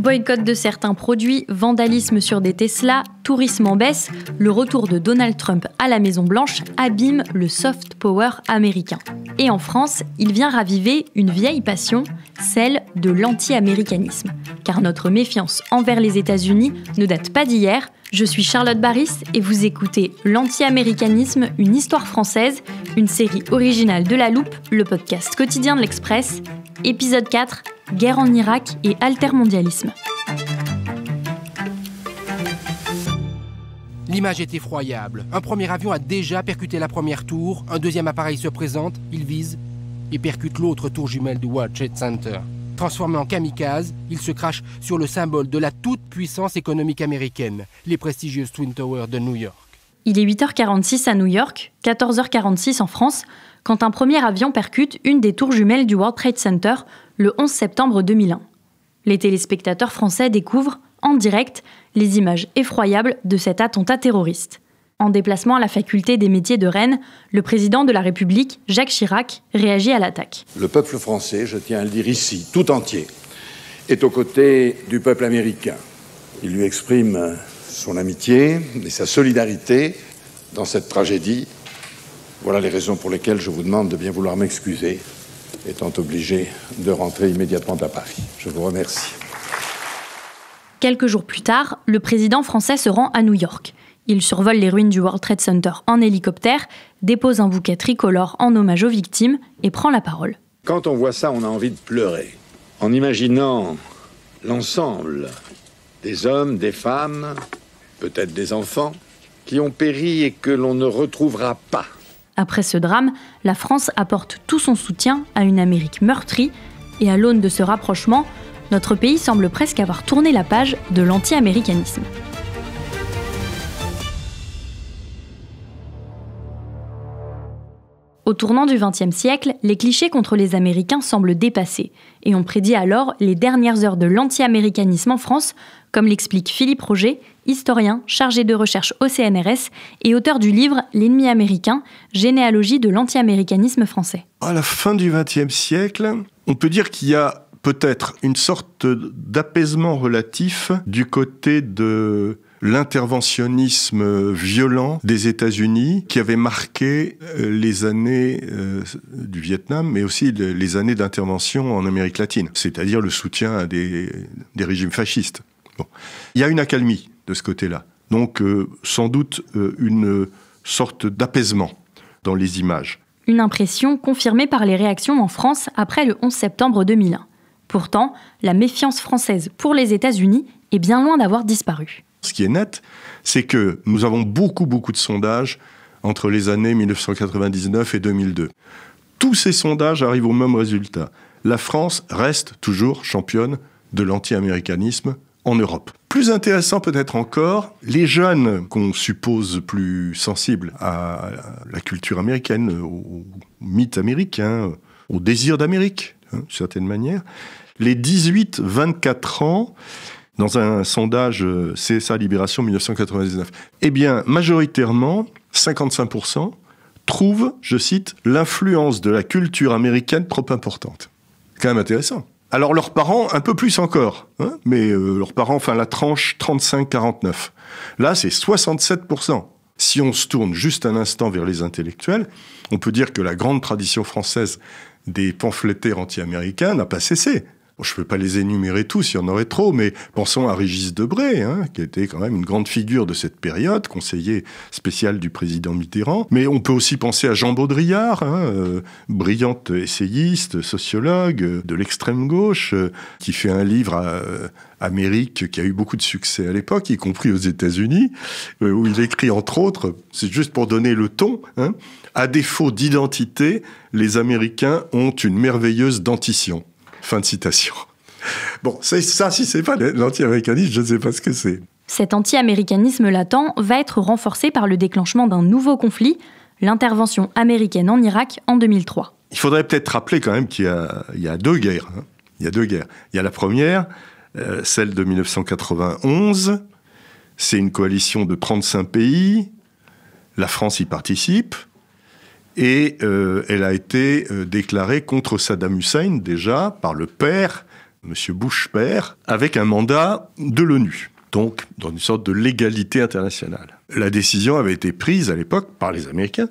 Boycott de certains produits, vandalisme sur des Tesla, tourisme en baisse, le retour de Donald Trump à la Maison-Blanche abîme le soft power américain. Et en France, il vient raviver une vieille passion, celle de l'anti-américanisme. Car notre méfiance envers les États-Unis ne date pas d'hier. Je suis Charlotte Baris et vous écoutez L'anti-américanisme, une histoire française, une série originale de La Loupe, le podcast quotidien de l'Express. Épisode 4, guerre en Irak et altermondialisme. L'image est effroyable. Un premier avion a déjà percuté la première tour, un deuxième appareil se présente, il vise et percute l'autre tour jumelle du World Trade Center. Transformé en kamikaze, il se crache sur le symbole de la toute-puissance économique américaine, les prestigieuses Twin Towers de New York. Il est 8h46 à New York, 14h46 en France, quand un premier avion percute une des tours jumelles du World Trade Center le 11 septembre 2001. Les téléspectateurs français découvrent, en direct, les images effroyables de cet attentat terroriste. En déplacement à la faculté des métiers de Rennes, le président de la République, Jacques Chirac, réagit à l'attaque. Le peuple français, je tiens à le dire ici, tout entier, est aux côtés du peuple américain. Il lui exprime son amitié et sa solidarité dans cette tragédie. Voilà les raisons pour lesquelles je vous demande de bien vouloir m'excuser, étant obligé de rentrer immédiatement à Paris. Je vous remercie. Quelques jours plus tard, le président français se rend à New York. Il survole les ruines du World Trade Center en hélicoptère, dépose un bouquet tricolore en hommage aux victimes et prend la parole. Quand on voit ça, on a envie de pleurer. En imaginant l'ensemble des hommes, des femmes, peut-être des enfants, qui ont péri et que l'on ne retrouvera pas. Après ce drame, la France apporte tout son soutien à une Amérique meurtrie et à l'aune de ce rapprochement, notre pays semble presque avoir tourné la page de l'anti-américanisme. Au tournant du XXe siècle, les clichés contre les Américains semblent dépassés et on prédit alors les dernières heures de l'anti-américanisme en France, comme l'explique Philippe Roger, historien chargé de recherche au CNRS et auteur du livre « L'ennemi américain, généalogie de l'anti-américanisme français ». À la fin du XXe siècle, on peut dire qu'il y a peut-être une sorte d'apaisement relatif du côté de l'interventionnisme violent des États-Unis qui avait marqué les années du Vietnam, mais aussi les années d'intervention en Amérique latine, c'est-à-dire le soutien à des régimes fascistes. Bon. Il y a une accalmie de ce côté-là, donc sans doute une sorte d'apaisement dans les images. Une impression confirmée par les réactions en France après le 11 septembre 2001. Pourtant, la méfiance française pour les États-Unis est bien loin d'avoir disparu. Ce qui est net, c'est que nous avons beaucoup de sondages entre les années 1999 et 2002. Tous ces sondages arrivent au même résultat. La France reste toujours championne de l'anti-américanisme en Europe. Plus intéressant peut-être encore, les jeunes qu'on suppose plus sensibles à la culture américaine, au mythe américain, au désir d'Amérique, d'une certaine manière, les 18-24 ans, dans un sondage CSA Libération 1999, eh bien, majoritairement, 55% trouvent, je cite, l'influence de la culture américaine trop importante. C'est quand même intéressant. Alors, leurs parents, un peu plus encore, mais leurs parents, enfin, la tranche 35-49. Là, c'est 67%. Si on se tourne juste un instant vers les intellectuels, on peut dire que la grande tradition française des pamphlétaires anti-américains n'a pas cessé. Bon, je ne peux pas les énumérer tous, il y en aurait trop, mais pensons à Régis Debray, qui était quand même une grande figure de cette période, conseiller spécial du président Mitterrand. Mais on peut aussi penser à Jean Baudrillard, brillant essayiste, sociologue de l'extrême gauche, qui fait un livre Amérique qui a eu beaucoup de succès à l'époque, y compris aux États-Unis, où il écrit entre autres, c'est juste pour donner le ton, à défaut d'identité, les Américains ont une merveilleuse dentition. Fin de citation. Bon, ça, si c'est pas l'anti-américanisme, je ne sais pas ce que c'est. Cet anti-américanisme latent va être renforcé par le déclenchement d'un nouveau conflit, l'intervention américaine en Irak en 2003. Il faudrait peut-être rappeler quand même qu'il y a deux guerres. Il y a deux guerres. Il y a la première, celle de 1991. C'est une coalition de 35 pays. La France y participe. Et elle a été déclarée contre Saddam Hussein, déjà, par le père M. Bush père, avec un mandat de l'ONU, donc dans une sorte de légalité internationale. La décision avait été prise à l'époque par les Américains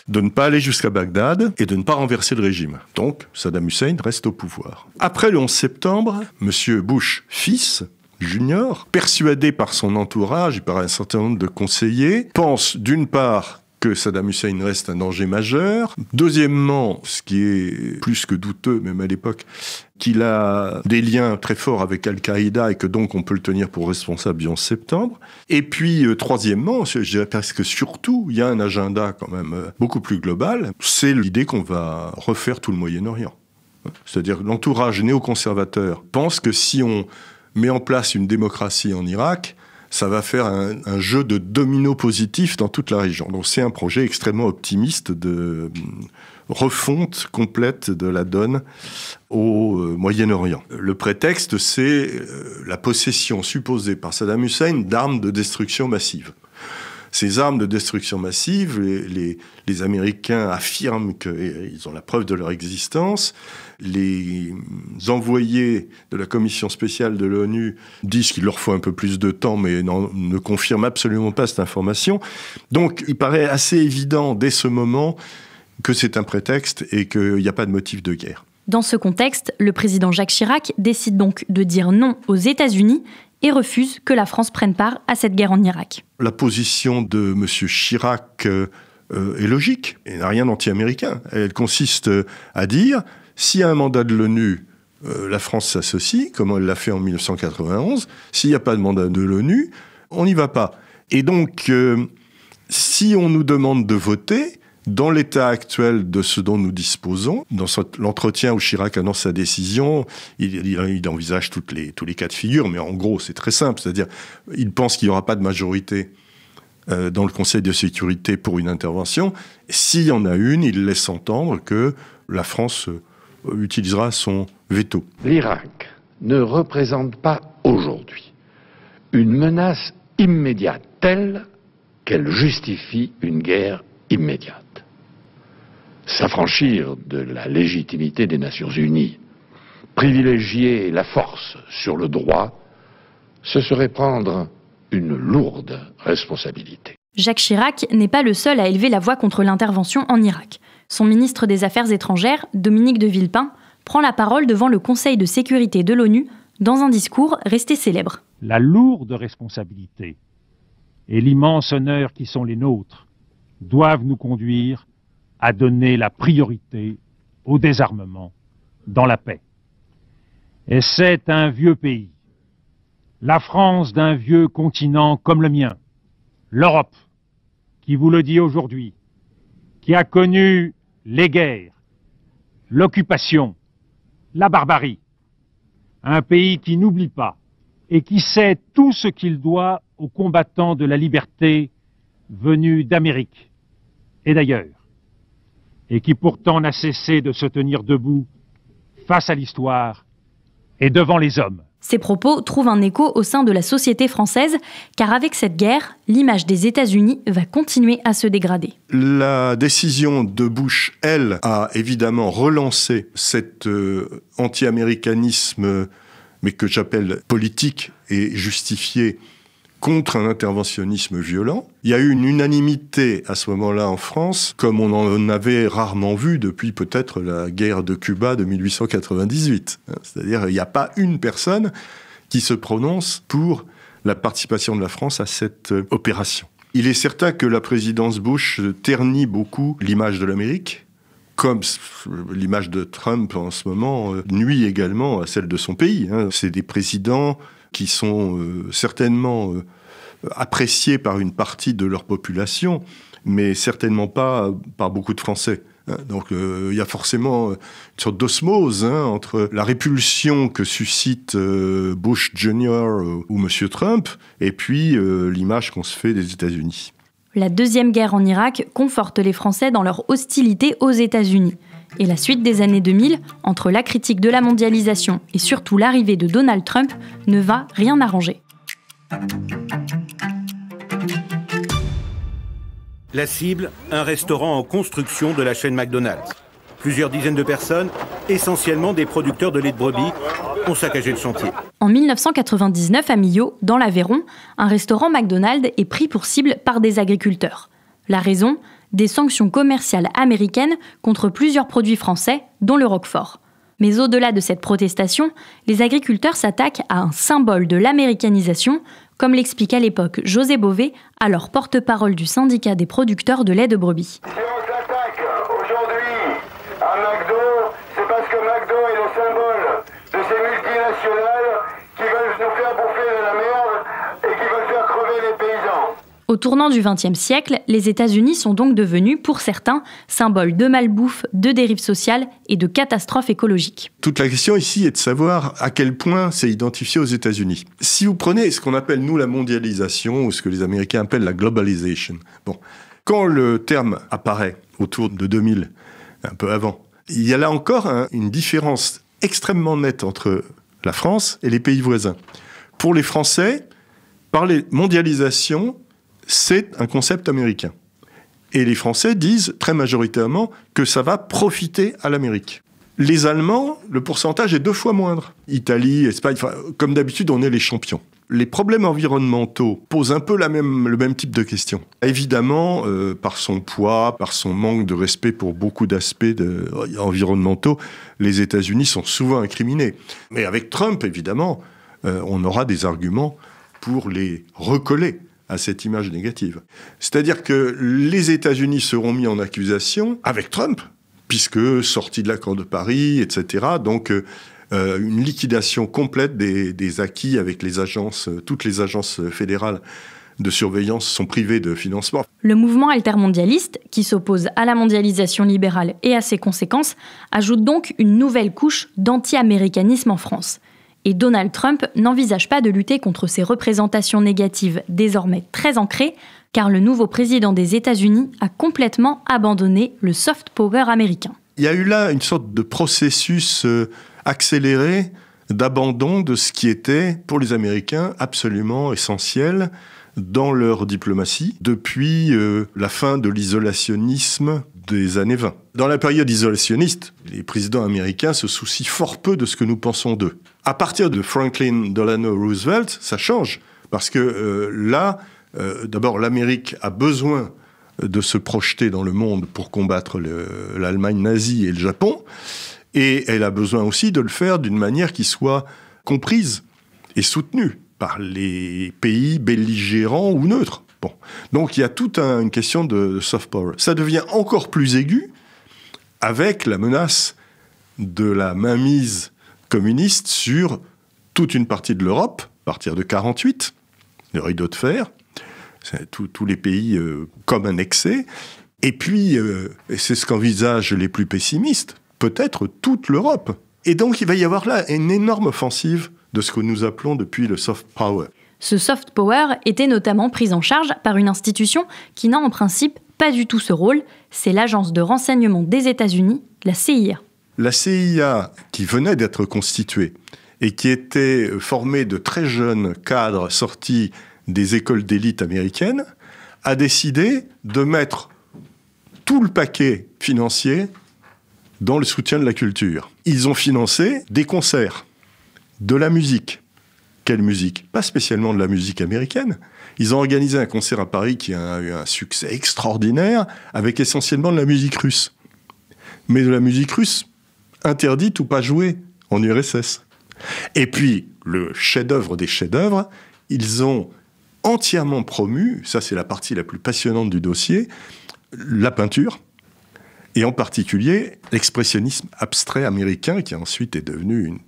de ne pas aller jusqu'à Bagdad et de ne pas renverser le régime. Donc Saddam Hussein reste au pouvoir. Après le 11 septembre, M. Bush fils, Junior, persuadé par son entourage et par un certain nombre de conseillers, pense d'une part que Saddam Hussein reste un danger majeur. Deuxièmement, ce qui est plus que douteux, même à l'époque, qu'il a des liens très forts avec Al-Qaïda et que donc on peut le tenir pour responsable du 11 septembre. Et puis, troisièmement, je dirais presque surtout, il y a un agenda quand même beaucoup plus global, c'est l'idée qu'on va refaire tout le Moyen-Orient. C'est-à-dire que l'entourage néoconservateur pense que si on met en place une démocratie en Irak, ça va faire un jeu de domino positif dans toute la région. Donc c'est un projet extrêmement optimiste de refonte complète de la donne au Moyen-Orient. Le prétexte, c'est la possession supposée par Saddam Hussein d'armes de destruction massive. Ces armes de destruction massive, les Américains affirment qu'ils ont la preuve de leur existence. Les envoyés de la commission spéciale de l'ONU disent qu'il leur faut un peu plus de temps, mais ne confirment absolument pas cette information. Donc, il paraît assez évident dès ce moment que c'est un prétexte et qu'il n'y a pas de motif de guerre. Dans ce contexte, le président Jacques Chirac décide donc de dire non aux États-Unis et refuse que la France prenne part à cette guerre en Irak. La position de M. Chirac est logique et n'a rien d'anti-américain. Elle consiste à dire, s'il y a un mandat de l'ONU, la France s'associe, comme elle l'a fait en 1991. S'il n'y a pas de mandat de l'ONU, on n'y va pas. Et donc, si on nous demande de voter, dans l'état actuel de ce dont nous disposons, dans l'entretien où Chirac annonce sa décision, il envisage tous les cas de figure, mais en gros, c'est très simple. C'est-à-dire, il pense qu'il n'y aura pas de majorité dans le Conseil de sécurité pour une intervention. S'il y en a une, il laisse entendre que la France utilisera son veto. L'Irak ne représente pas aujourd'hui une menace immédiate telle qu'elle justifie une guerre immédiate. S'affranchir de la légitimité des Nations Unies, privilégier la force sur le droit, ce serait prendre une lourde responsabilité. Jacques Chirac n'est pas le seul à élever la voix contre l'intervention en Irak. Son ministre des Affaires étrangères, Dominique de Villepin, prend la parole devant le Conseil de sécurité de l'ONU dans un discours resté célèbre. La lourde responsabilité et l'immense honneur qui sont les nôtres doivent nous conduire à donner la priorité au désarmement dans la paix. Et c'est un vieux pays, la France d'un vieux continent comme le mien, l'Europe, qui vous le dit aujourd'hui, qui a connu les guerres, l'occupation, la barbarie, un pays qui n'oublie pas et qui sait tout ce qu'il doit aux combattants de la liberté venus d'Amérique et d'ailleurs, et qui pourtant n'a cessé de se tenir debout face à l'histoire et devant les hommes. Ces propos trouvent un écho au sein de la société française, car avec cette guerre, l'image des États-Unis va continuer à se dégrader. La décision de Bush, elle, a évidemment relancé cet anti-américanisme, mais que j'appelle politique et justifié, contre un interventionnisme violent. Il y a eu une unanimité à ce moment-là en France, comme on en avait rarement vu depuis peut-être la guerre de Cuba de 1898. C'est-à-dire, il n'y a pas une personne qui se prononce pour la participation de la France à cette opération. Il est certain que la présidence Bush ternit beaucoup l'image de l'Amérique, comme l'image de Trump en ce moment nuit également à celle de son pays. C'est des présidents qui sont certainement appréciés par une partie de leur population, mais certainement pas par beaucoup de Français. Donc il y a forcément une sorte d'osmose entre la répulsion que suscite Bush Jr. ou M. Trump, et puis l'image qu'on se fait des États-Unis. La deuxième guerre en Irak conforte les Français dans leur hostilité aux États-Unis. Et la suite des années 2000, entre la critique de la mondialisation et surtout l'arrivée de Donald Trump, ne va rien arranger. La cible, un restaurant en construction de la chaîne McDonald's. Plusieurs dizaines de personnes, essentiellement des producteurs de lait de brebis, ont saccagé le chantier. En 1999, à Millau, dans l'Aveyron, un restaurant McDonald's est pris pour cible par des agriculteurs. La raison ? Des sanctions commerciales américaines contre plusieurs produits français, dont le Roquefort. Mais au-delà de cette protestation, les agriculteurs s'attaquent à un symbole de l'américanisation, comme l'explique à l'époque José Bové, alors porte-parole du syndicat des producteurs de lait de brebis. Si on s'attaque aujourd'hui à McDo, c'est parce que McDo est le symbole de ces multinationales qui veulent nous faire bouffer de la merde et qui veulent faire crever les paysans. Au tournant du XXe siècle, les États-Unis sont donc devenus, pour certains, symboles de malbouffe, de dérive sociale et de catastrophes écologiques. Toute la question ici est de savoir à quel point c'est identifié aux États-Unis. Si vous prenez ce qu'on appelle, nous, la mondialisation, ou ce que les Américains appellent la globalization, quand le terme apparaît autour de 2000, un peu avant, il y a là encore une différence extrêmement nette entre la France et les pays voisins. Pour les Français, parler mondialisation, c'est un concept américain. Et les Français disent très majoritairement que ça va profiter à l'Amérique. Les Allemands, le pourcentage est 2 fois moindre. Italie, Espagne, comme d'habitude, on est les champions. Les problèmes environnementaux posent un peu le même type de questions. Évidemment, par son poids, par son manque de respect pour beaucoup d'aspects environnementaux, les États-Unis sont souvent incriminés. Mais avec Trump, évidemment, on aura des arguments pour les recoller à cette image négative. C'est-à-dire que les États-Unis seront mis en accusation avec Trump, puisque sortie de l'accord de Paris, etc. Donc, une liquidation complète des acquis avec les agences, toutes les agences fédérales de surveillance sont privées de financement. Le mouvement altermondialiste, qui s'oppose à la mondialisation libérale et à ses conséquences, ajoute donc une nouvelle couche d'anti-américanisme en France. Et Donald Trump n'envisage pas de lutter contre ces représentations négatives désormais très ancrées, car le nouveau président des États-Unis a complètement abandonné le soft power américain. Il y a eu là une sorte de processus accéléré d'abandon de ce qui était, pour les Américains, absolument essentiel dans leur diplomatie depuis la fin de l'isolationnisme des années 20. Dans la période isolationniste, les présidents américains se soucient fort peu de ce que nous pensons d'eux. À partir de Franklin Delano Roosevelt, ça change, parce que d'abord, l'Amérique a besoin de se projeter dans le monde pour combattre l'Allemagne nazie et le Japon, et elle a besoin aussi de le faire d'une manière qui soit comprise et soutenue par les pays belligérants ou neutres. Donc il y a toute une question de soft power. Ça devient encore plus aigu avec la menace de la mainmise communiste sur toute une partie de l'Europe, à partir de 1948, le rideau de fer, tous les pays comme annexés, et puis, et c'est ce qu'envisagent les plus pessimistes, peut-être toute l'Europe. Et donc il va y avoir là une énorme offensive de ce que nous appelons depuis le soft power. Ce soft power était notamment pris en charge par une institution qui n'a en principe pas du tout ce rôle, c'est l'agence de renseignement des États-Unis, la CIA. La CIA, qui venait d'être constituée et qui était formée de très jeunes cadres sortis des écoles d'élite américaines, a décidé de mettre tout le paquet financier dans le soutien de la culture. Ils ont financé des concerts, de la musique. Quelle musique ? Pas spécialement de la musique américaine. Ils ont organisé un concert à Paris qui a eu un succès extraordinaire, avec essentiellement de la musique russe. Mais de la musique russe interdite ou pas jouée en URSS. Et puis, le chef-d'œuvre des chefs-d'œuvre, ils ont entièrement promu, ça c'est la partie la plus passionnante du dossier, la peinture, et en particulier l'expressionnisme abstrait américain, qui ensuite est devenu une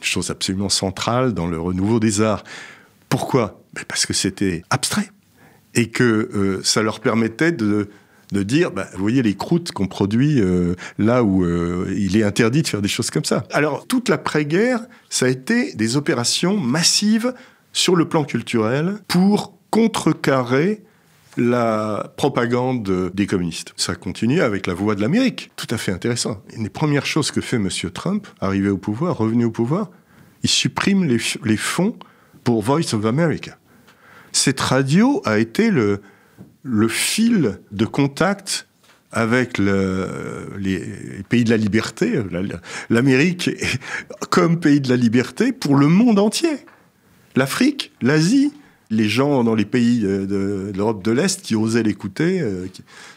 chose absolument centrale dans le renouveau des arts. Pourquoi ? Parce que c'était abstrait, et que ça leur permettait de dire, vous voyez les croûtes qu'on produit là où il est interdit de faire des choses comme ça. Alors, toute l'après-guerre, ça a été des opérations massives sur le plan culturel pour contrecarrer la propagande des communistes. Ça continue avec la voix de l'Amérique. Tout à fait intéressant. Une des premières choses que fait M. Trump, arrivé au pouvoir, revenu au pouvoir, il supprime les fonds pour Voice of America. Cette radio a été le fil de contact avec les pays de la liberté, l'Amérique comme pays de la liberté pour le monde entier. L'Afrique, l'Asie, les gens dans les pays de l'Europe de l'Est qui osaient l'écouter,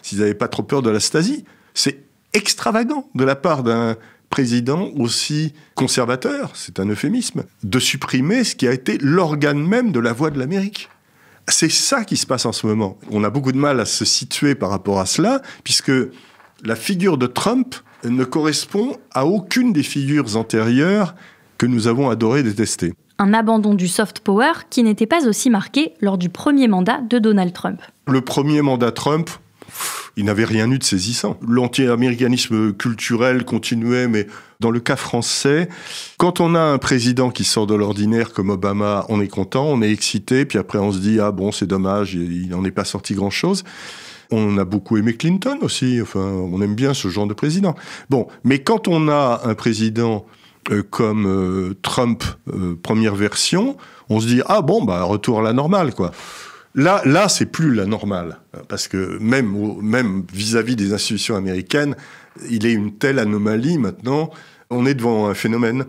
s'ils n'avaient pas trop peur de la Stasi. C'est extravagant de la part d'un président aussi conservateur, c'est un euphémisme, de supprimer ce qui a été l'organe même de la voix de l'Amérique. C'est ça qui se passe en ce moment. On a beaucoup de mal à se situer par rapport à cela, puisque la figure de Trump ne correspond à aucune des figures antérieures que nous avons adoré détester. Un abandon du soft power qui n'était pas aussi marqué lors du premier mandat de Donald Trump. Le premier mandat Trump, il n'avait rien eu de saisissant. L'anti-américanisme culturel continuait, mais dans le cas français, quand on a un président qui sort de l'ordinaire comme Obama, on est content, on est excité, puis après on se dit « Ah bon, c'est dommage, il n'en est pas sorti grand-chose ». On a beaucoup aimé Clinton aussi, enfin, on aime bien ce genre de président. Bon, mais quand on a un président comme Trump, première version, on se dit « Ah bon, bah retour à la normale, quoi ». Là, c'est plus la normale, parce que même vis-à-vis des institutions américaines, il est une telle anomalie maintenant. On est devant un phénomène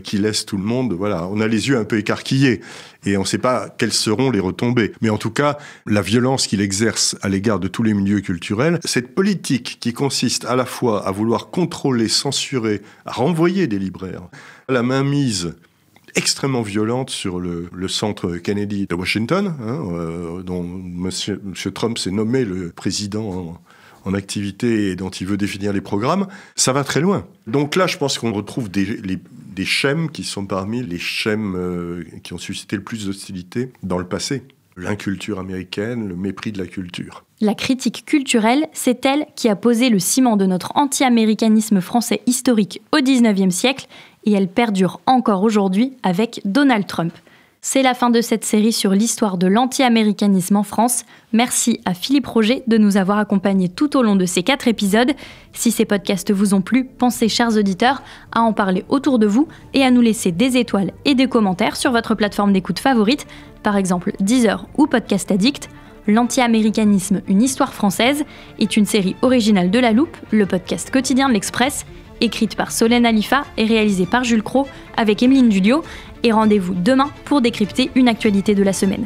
qui laisse tout le monde, voilà, on a les yeux un peu écarquillés et on ne sait pas quelles seront les retombées. Mais en tout cas, la violence qu'il exerce à l'égard de tous les milieux culturels, cette politique qui consiste à la fois à vouloir contrôler, censurer, à renvoyer des libraires, la mainmise extrêmement violente sur le centre Kennedy de Washington, dont M. Trump s'est nommé le président en activité et dont il veut définir les programmes, ça va très loin. Donc là, je pense qu'on retrouve des schèmes qui sont parmi les schèmes qui ont suscité le plus d'hostilité dans le passé. L'inculture américaine, le mépris de la culture. La critique culturelle, c'est elle qui a posé le ciment de notre anti-américanisme français historique au XIXe siècle, et elle perdure encore aujourd'hui avec Donald Trump. C'est la fin de cette série sur l'histoire de l'anti-américanisme en France. Merci à Philippe Roger de nous avoir accompagnés tout au long de ces 4 épisodes. Si ces podcasts vous ont plu, pensez, chers auditeurs, à en parler autour de vous et à nous laisser des étoiles et des commentaires sur votre plateforme d'écoute favorite, par exemple Deezer ou Podcast Addict. L'anti-américanisme, une histoire française est une série originale de La Loupe, le podcast quotidien de l'Express, écrite par Solène Alifa et réalisée par Jules Cros avec Emeline Dudio. Et rendez-vous demain pour décrypter une actualité de la semaine.